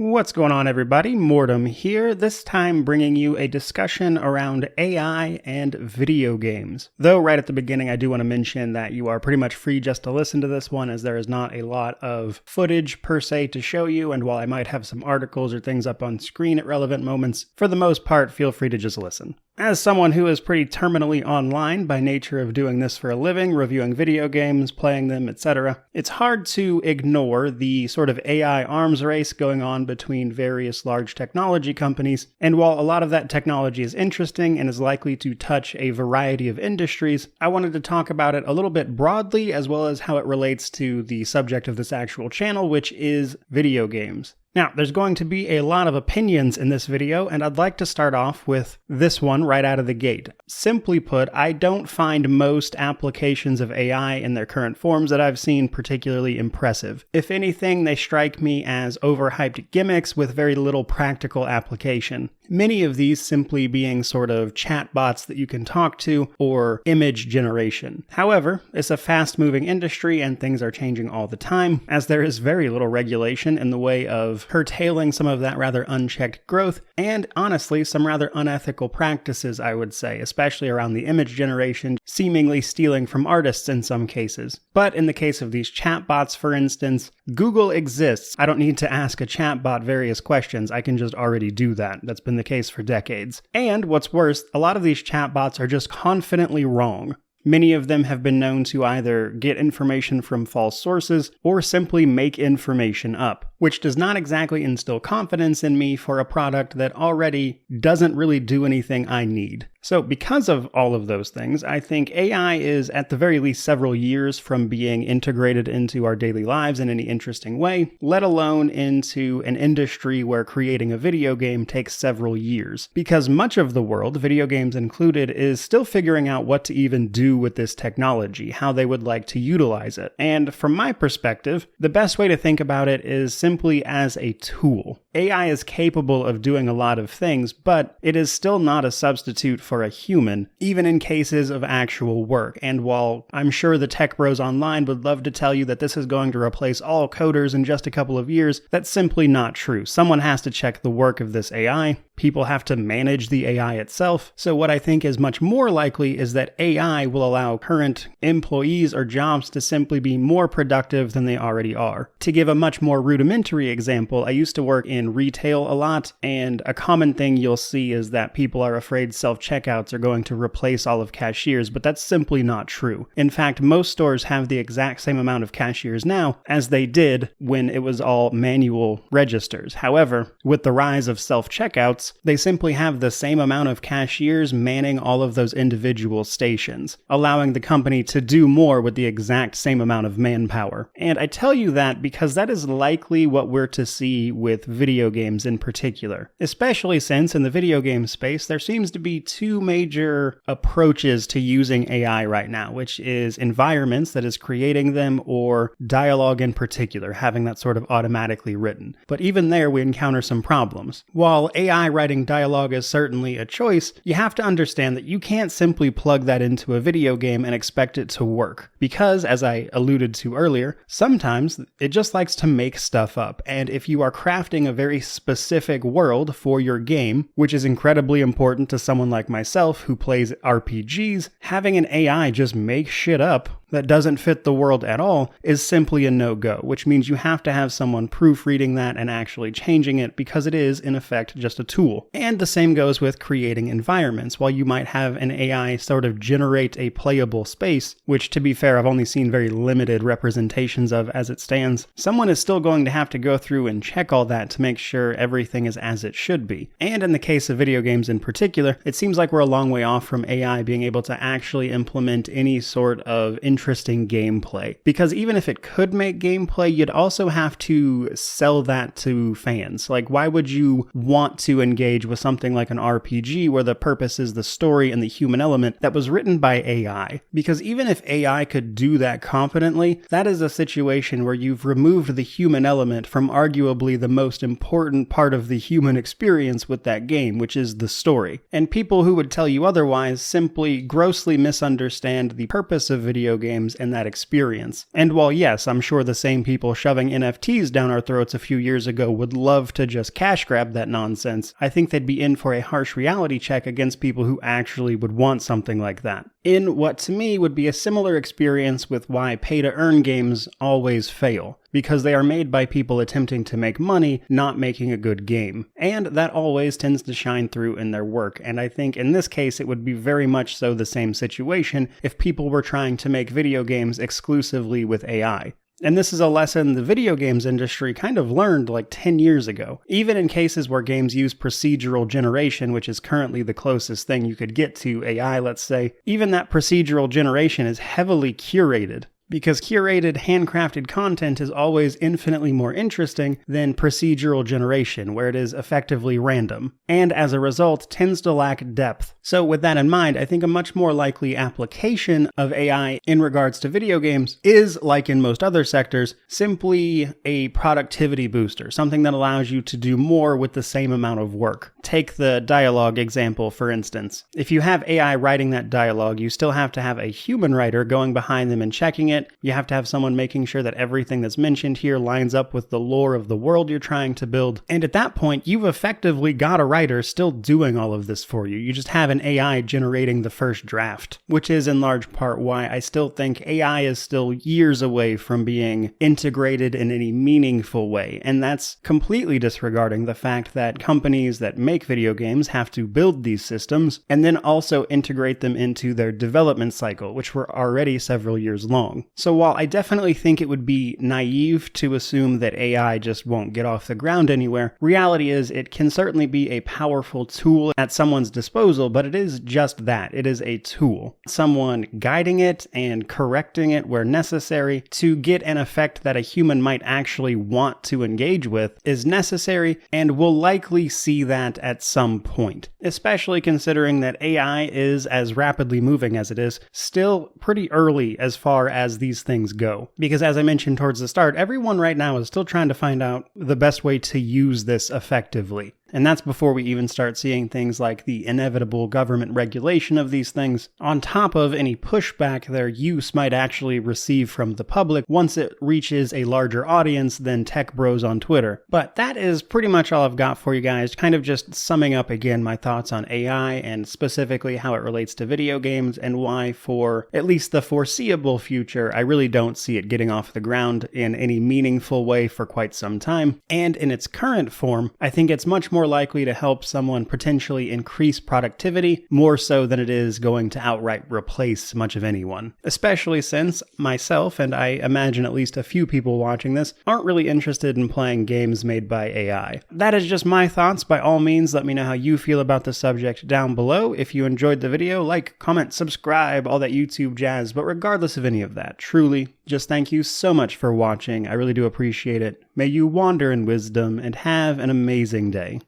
What's going on, everybody? Mortem here, this time bringing you a discussion around AI and video games. Though right at the beginning I do want to mention that you are pretty much free just to listen to this one, as there is not a lot of footage per se to show you, and while I might have some articles or things up on screen at relevant moments, for the most part feel free to just listen. As someone who is pretty terminally online by nature of doing this for a living, reviewing video games, playing them, etc., it's hard to ignore the sort of AI arms race going on between various large technology companies, and while a lot of that technology is interesting and is likely to touch a variety of industries, I wanted to talk about it a little bit broadly as well as how it relates to the subject of this actual channel, which is video games. Now, there's going to be a lot of opinions in this video, and I'd like to start off with this one right out of the gate. Simply put, I don't find most applications of AI in their current forms that I've seen particularly impressive. If anything, they strike me as overhyped gimmicks with very little practical application. Many of these simply being sort of chatbots that you can talk to or image generation. However, it's a fast-moving industry and things are changing all the time, as there is very little regulation in the way of curtailing some of that rather unchecked growth, and honestly, some rather unethical practices, I would say, especially around the image generation, seemingly stealing from artists in some cases. But in the case of these chatbots, for instance, Google exists. I don't need to ask a chatbot various questions. I can just already do that. That's been the case for decades. And what's worse, a lot of these chatbots are just confidently wrong. Many of them have been known to either get information from false sources or simply make information up, which does not exactly instill confidence in me for a product that already doesn't really do anything I need. So because of all of those things, I think AI is at the very least several years from being integrated into our daily lives in any interesting way, let alone into an industry where creating a video game takes several years. Because much of the world, video games included, is still figuring out what to even do with this technology, how they would like to utilize it. And from my perspective, the best way to think about it is simply as a tool. AI is capable of doing a lot of things, but it is still not a substitute for a human, even in cases of actual work. And while I'm sure the tech bros online would love to tell you that this is going to replace all coders in just a couple of years, that's simply not true. Someone has to check the work of this AI. People have to manage the AI itself. So what I think is much more likely is that AI will allow current employees or jobs to simply be more productive than they already are. To give a much more rudimentary example, I used to work in retail a lot, and a common thing you'll see is that people are afraid self-checkouts are going to replace all of cashiers, but that's simply not true. In fact, most stores have the exact same amount of cashiers now as they did when it was all manual registers. However, with the rise of self-checkouts, they simply have the same amount of cashiers manning all of those individual stations, allowing the company to do more with the exact same amount of manpower. And I tell you that because that is likely what we're to see with video games in particular, especially since in the video game space there seems to be two major approaches to using AI right now, which is environments that is creating them, or dialogue in particular, having that sort of automatically written. But even there we encounter some problems. While AI writing dialogue is certainly a choice, you have to understand that you can't simply plug that into a video game and expect it to work. Because, as I alluded to earlier, sometimes it just likes to make stuff up. And if you are crafting a very specific world for your game, which is incredibly important to someone like myself who plays RPGs, having an AI just make shit up that doesn't fit the world at all is simply a no-go, which means you have to have someone proofreading that and actually changing it, because it is, in effect, just a tool. And the same goes with creating environments. While you might have an AI sort of generate a playable space, which, to be fair, I've only seen very limited representations of as it stands, someone is still going to have to go through and check all that to make sure everything is as it should be. And in the case of video games in particular, it seems like we're a long way off from AI being able to actually implement any sort of interesting gameplay. Because even if it could make gameplay, you'd also have to sell that to fans. Like, why would you want to engage with something like an RPG where the purpose is the story and the human element that was written by AI? Because even if AI could do that competently, that is a situation where you've removed the human element from arguably the most important part of the human experience with that game, which is the story. And people who would tell you otherwise simply grossly misunderstand the purpose of video games games and that experience. And while yes, I'm sure the same people shoving NFTs down our throats a few years ago would love to just cash grab that nonsense, I think they'd be in for a harsh reality check against people who actually would want something like that. In what to me would be a similar experience with why pay-to-earn games always fail, because they are made by people attempting to make money, not making a good game. And that always tends to shine through in their work, and I think in this case it would be very much so the same situation if people were trying to make video games exclusively with AI. And this is a lesson the video games industry kind of learned like 10 years ago. Even in cases where games use procedural generation, which is currently the closest thing you could get to AI, let's say, even that procedural generation is heavily curated. Because curated, handcrafted content is always infinitely more interesting than procedural generation, where it is effectively random, and as a result tends to lack depth. So with that in mind, I think a much more likely application of AI in regards to video games is, like in most other sectors, simply a productivity booster, something that allows you to do more with the same amount of work. Take the dialogue example, for instance. If you have AI writing that dialogue, you still have to have a human writer going behind them and checking it. You have to have someone making sure that everything that's mentioned here lines up with the lore of the world you're trying to build. And at that point, you've effectively got a writer still doing all of this for you. You just have an AI generating the first draft, which is in large part why I still think AI is still years away from being integrated in any meaningful way. And that's completely disregarding the fact that companies that make video games have to build these systems and then also integrate them into their development cycle, which were already several years long. So while I definitely think it would be naive to assume that AI just won't get off the ground anywhere, reality is it can certainly be a powerful tool at someone's disposal, but it is just that. It is a tool. Someone guiding it and correcting it where necessary to get an effect that a human might actually want to engage with is necessary, and we'll likely see that at some point, especially considering that AI is, as rapidly moving as it is, still pretty early as far as these things go. Because as I mentioned towards the start, everyone right now is still trying to find out the best way to use this effectively. And that's before we even start seeing things like the inevitable government regulation of these things, on top of any pushback their use might actually receive from the public once it reaches a larger audience than tech bros on Twitter. But that is pretty much all I've got for you guys, kind of just summing up again my thoughts on AI and specifically how it relates to video games and why for at least the foreseeable future, I really don't see it getting off the ground in any meaningful way for quite some time. And in its current form, I think it's much more likely to help someone potentially increase productivity more so than it is going to outright replace much of anyone. Especially since myself, and I imagine at least a few people watching this, aren't really interested in playing games made by AI. That is just my thoughts. By all means, let me know how you feel about the subject down below. If you enjoyed the video, like, comment, subscribe, all that YouTube jazz. But regardless of any of that, truly, just thank you so much for watching. I really do appreciate it. May you wander in wisdom and have an amazing day.